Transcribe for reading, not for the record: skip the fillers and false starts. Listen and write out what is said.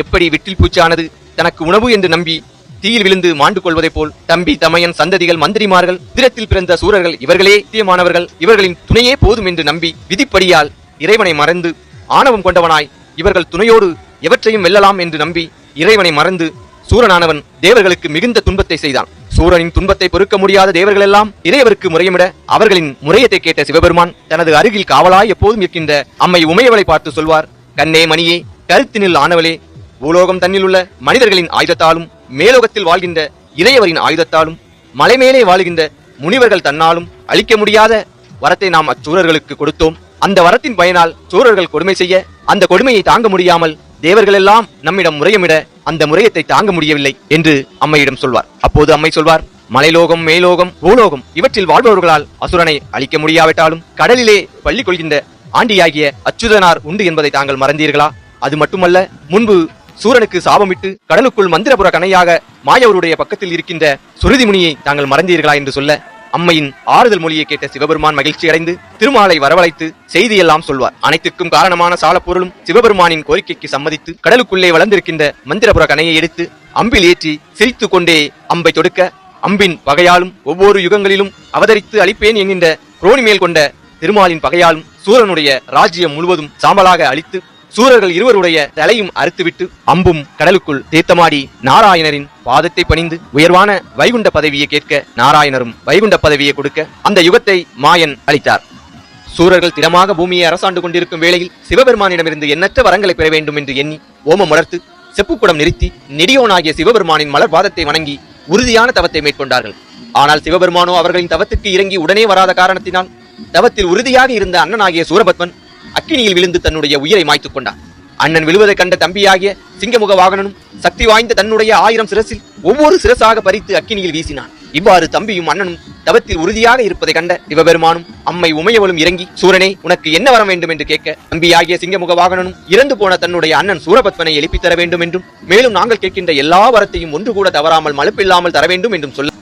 எப்படி விட்டில் பூச்சானது தனக்கு உணவு என்று நம்பி தீயில் விழுந்து மாண்டு கொள்வதைப் போல் தம்பி தமையன் சந்ததிகள் மந்திரிமார்கள் உதிரத்தில் பிறந்த சூரர்கள் இவர்களே நித்தியமானவர்கள், இவர்களின் துணையே போதும் என்று நம்பி விதிப்படியால் இறைவனை மறந்து ஆணவம் கொண்டவனாய் இவர்கள் துணையோடு எவற்றையும் வெல்லலாம் என்று நம்பி இறைவனை மறந்து சூரனானவன் தேவர்களுக்கு மிகுந்த துன்பத்தை செய்தான். சூரனின் துன்பத்தை பொறுக்க முடியாத தேவர்கள் எல்லாம் இறைவருக்கு முறையிட அவர்களின் முறையத்தை கேட்ட சிவபெருமான் தனது அருகில் காவலாய் எப்போதும் இருக்கின்ற அம்மை உமையவளை பார்த்து சொல்வார், கண்ணே மணியே, கருத்தினில் ஆனவளே, பூலோகம் தன்னில் உள்ள மனிதர்களின் ஆயுதத்தாலும் மேலோகத்தில் வாழ்கின்ற இறையவரின் ஆயுதத்தாலும் மலை மேலே வாழ்கின்ற முனிவர்கள் தன்னாலும் அளிக்க முடியாத வரத்தை நாம் அச்சூரர்களுக்கு கொடுத்தோம். அந்த வரத்தின் பயனால் சூரர்கள் கொடுமை செய்ய அந்த கொடுமையை தாங்க முடியாமல் தேவர்கள் எல்லாம் நம்மிடம் முறையமிட அந்த முறையத்தை தாங்க முடியவில்லை என்று அம்மையிடம் சொல்வார். அப்போது அம்மை சொல்வார், மலைலோகம் மேலோகம் பூலோகம் இவற்றில் வாழ்பவர்களால் அசுரனை அழிக்க முடியாவிட்டாலும் கடலிலே பள்ளி கொள்கின்ற ஆண்டியாகிய அச்சுதனார் உண்டு என்பதை தாங்கள் மறந்தீர்களா? அது மட்டுமல்ல, முன்பு சூரனுக்கு சாபமிட்டு கடலுக்குள் மந்திரபுர கணையாக மாயவருடைய பக்கத்தில் இருக்கின்ற சுருதி முனியை தாங்கள் மறந்தீர்களா என்று சொல்ல அம்மையின் ஆறுதல் மொழியை கேட்ட சிவபெருமான் மகிழ்ச்சி அடைந்து திருமாலை வரவழைத்து செய்தியெல்லாம் சொல்வார். அனைத்துக்கும் காரணமான சாலப்பொருளும் சிவபெருமானின் கோரிக்கைக்கு சம்மதித்து கடலுக்குள்ளே வளர்ந்திருக்கின்ற மந்திரபுர கணையை எடுத்து அம்பில் ஏற்றி சிரித்து கொண்டே அம்பை தொடுக்க அம்பின் பகையாலும் ஒவ்வொரு யுகங்களிலும் அவதரித்து அழிப்பேன் என்கின்ற புரோணி மேல் கொண்ட திருமாலின் பகையாலும் சூரனுடைய ராஜ்யம் முழுவதும் சாம்பலாக அழித்து சூரர்கள் இருவருடைய தலையும் அறுத்துவிட்டு அம்பும் கடலுக்குள் தீர்த்தமாடி நாராயணரின் பாதத்தை பணிந்து உயர்வான வைகுண்ட பதவியை கேட்க நாராயணரும் வைகுண்ட பதவியை கொடுக்க அந்த யுகத்தை மாயன் அளித்தார். சூரர்கள் திடமாக பூமியை அரசாண்டு கொண்டிருக்கும் வேளையில் சிவபெருமானிடமிருந்து எண்ணற்ற வரங்களை பெற வேண்டும் என்று எண்ணி ஓமம் வளர்த்து செப்புக்குடம் நிறுத்தி நெடியோனாகிய சிவபெருமானின் மலர் பாதத்தை வணங்கி உறுதியான தவத்தை மேற்கொண்டார்கள். ஆனால் சிவபெருமானோ அவர்களின் தவத்துக்கு இறங்கி உடனே வராத காரணத்தினால் தவத்தில் உறுதியாக இருந்த அண்ணனாகிய சூரபத்மன் அக்கினியில் விழுந்து தன்னுடைய உயிரை மாய்த்துக் கொண்டான். அண்ணன் விழுவதை கண்ட தம்பியாகிய சிங்கமுக வாகனனும் சக்தி வாய்ந்த தன்னுடைய 1000 சிரசில் ஒவ்வொரு சிரசாக பறித்து அக்கினியில் வீசினான். இவ்வாறு தம்பியும் அண்ணனும் தவத்தில் உறுதியாக இருப்பதை கண்ட சிவபெருமானும் அம்மை உமையவளும் இறங்கி, சூரனே, உனக்கு என்ன வர வேண்டும் என்று கேட்க தம்பியாகிய சிங்கமுக வாகனனும் இறந்து போன தன்னுடைய அண்ணன் சூரபத்மனை எழுப்பித் தர வேண்டும் என்றும் மேலும் நாங்கள் கேட்கின்ற எல்லா வரத்தையும் ஒன்று கூட தவறாமல் மலுப்பில்லாமல் தர வேண்டும் என்றும் சொல்ல